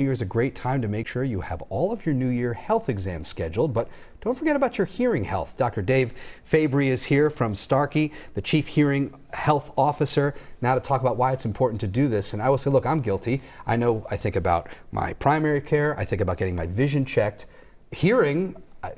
New Year is a great time to make sure you have all of your New Year health exams scheduled, but don't forget about your hearing health. Dr. Dave Fabry is here from Starkey, the Chief Hearing Health Officer, now to talk about why it's important to do this. And I will say, look, I'm guilty. I know I think about my primary care. I think about getting my vision checked. Hearing,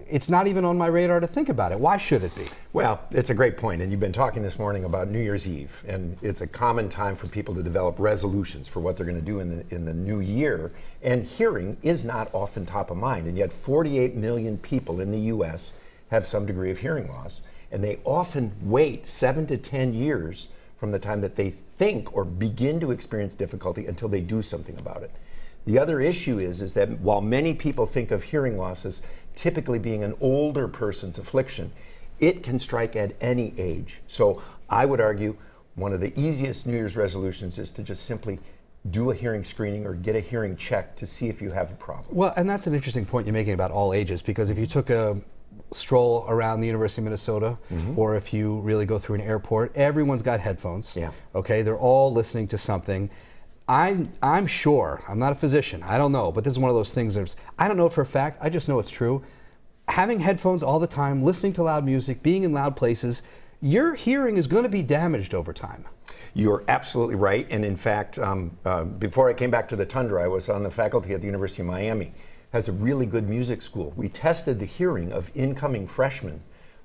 it's not even on my radar to think about it. Why should it be? Well, it's a great point, and you've been talking this morning about New Year's Eve, and it's a common time for people to develop resolutions for what they're going to do in the new year, and hearing is not often top of mind, and yet 48 million people in the U.S. have some degree of hearing loss, and they often wait 7 to 10 years from the time that they think or begin to experience difficulty until they do something about it. The other issue is that while many people think of hearing loss as typically being an older person's affliction, it can strike at any age. So I would argue one of the easiest New Year's resolutions is to just simply do a hearing screening or get a hearing check to see if you have a problem. Well, and that's an interesting point you're making about all ages, because if you took a stroll around the University of Minnesota, or if you really go through an airport, everyone's got headphones. Yeah. Okay, they're all listening to something. I'm sure, I'm not a physician, I don't know, but this is one of those things that I don't know for a fact, I just know it's true. Having headphones all the time, listening to loud music, being in loud places, your hearing is going to be damaged over time. You're absolutely right, and in fact, before I came back to the Tundra, I was on the faculty at the University of Miami. It has a really good music school. We tested the hearing of incoming freshmen,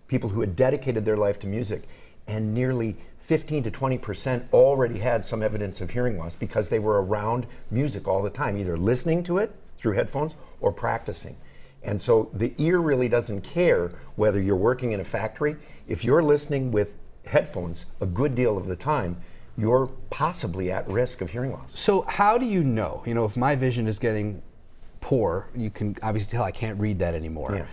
people who had dedicated their life to music, and nearly 15 to 20% already had some evidence of hearing loss because they were around music all the time, either listening to it through headphones or practicing. And so the ear really doesn't care whether you're working in a factory. If you're listening with headphones a good deal of the time, you're possibly at risk of hearing loss. So how do you know? You know, if my vision is getting poor, you can obviously tell I can't read that anymore. Yeah.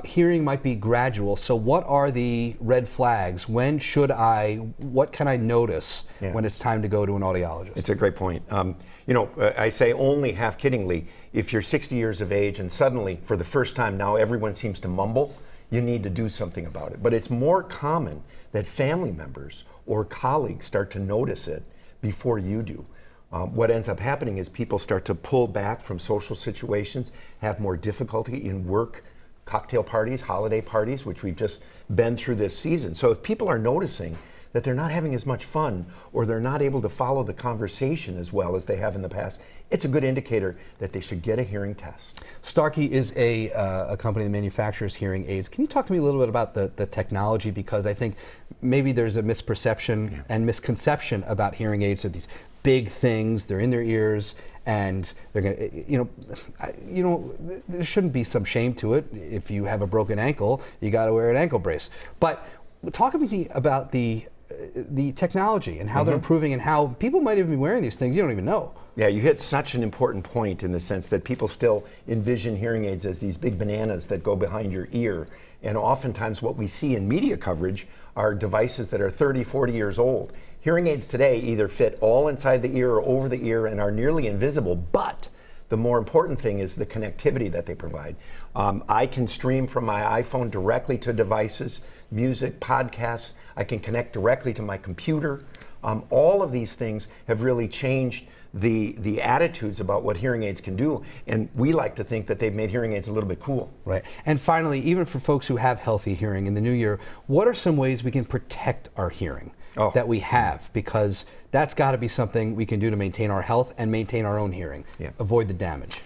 Hearing might be gradual, so what are the red flags? When should what can I notice when it's time to go to an audiologist? It's a great point. You know, I say only half kiddingly, if you're 60 years of age and suddenly, for the first time now, everyone seems to mumble, you need to do something about it. But it's more common that family members or colleagues start to notice it before you do. What ends up happening is people start to pull back from social situations, have more difficulty in work, cocktail parties, holiday parties, which we've just been through this season. So if people are noticing that they're not having as much fun or they're not able to follow the conversation as well as they have in the past, it's a good indicator that they should get a hearing test. Starkey is a company that manufactures hearing aids. Can you talk to me a little bit about the technology? Because I think maybe there's a misperception and misconception about hearing aids. They're these big things, they're in their ears, and they're going to, there shouldn't be some shame to it. If you have a broken ankle, you got to wear an ankle brace. But talk to me about the technology and how they're improving and how people might even be wearing these things you don't even know. Yeah, you hit such an important point in the sense that people still envision hearing aids as these big bananas that go behind your ear. And oftentimes what we see in media coverage are devices that are 30, 40 years old. Hearing aids today either fit all inside the ear or over the ear and are nearly invisible, but the more important thing is the connectivity that they provide. I can stream from my iPhone directly to devices, music, podcasts. I can connect directly to my computer. All of these things have really changed the attitudes about what hearing aids can do, and we like to think that they've made hearing aids a little bit cool. Right. And finally, even for folks who have healthy hearing in the new year, what are some ways we can protect our hearing that we have? Because that's got to be something we can do to maintain our health and maintain our own hearing. Avoid the damage.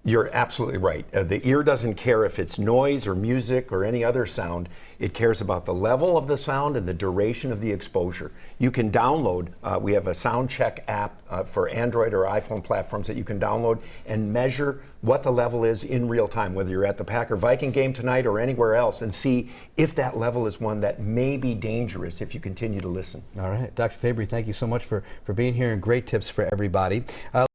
You're absolutely right. The ear doesn't care if it's noise or music or any other sound. It cares about the level of the sound and the duration of the exposure. You can download, we have a sound check app for Android or iPhone platforms that you can download and measure what the level is in real time, whether you're at the Packer-Viking game tonight or anywhere else, and see if that level is one that may be dangerous if you continue to listen. All right. Dr. Fabry, thank you so much for being here, and great tips for everybody.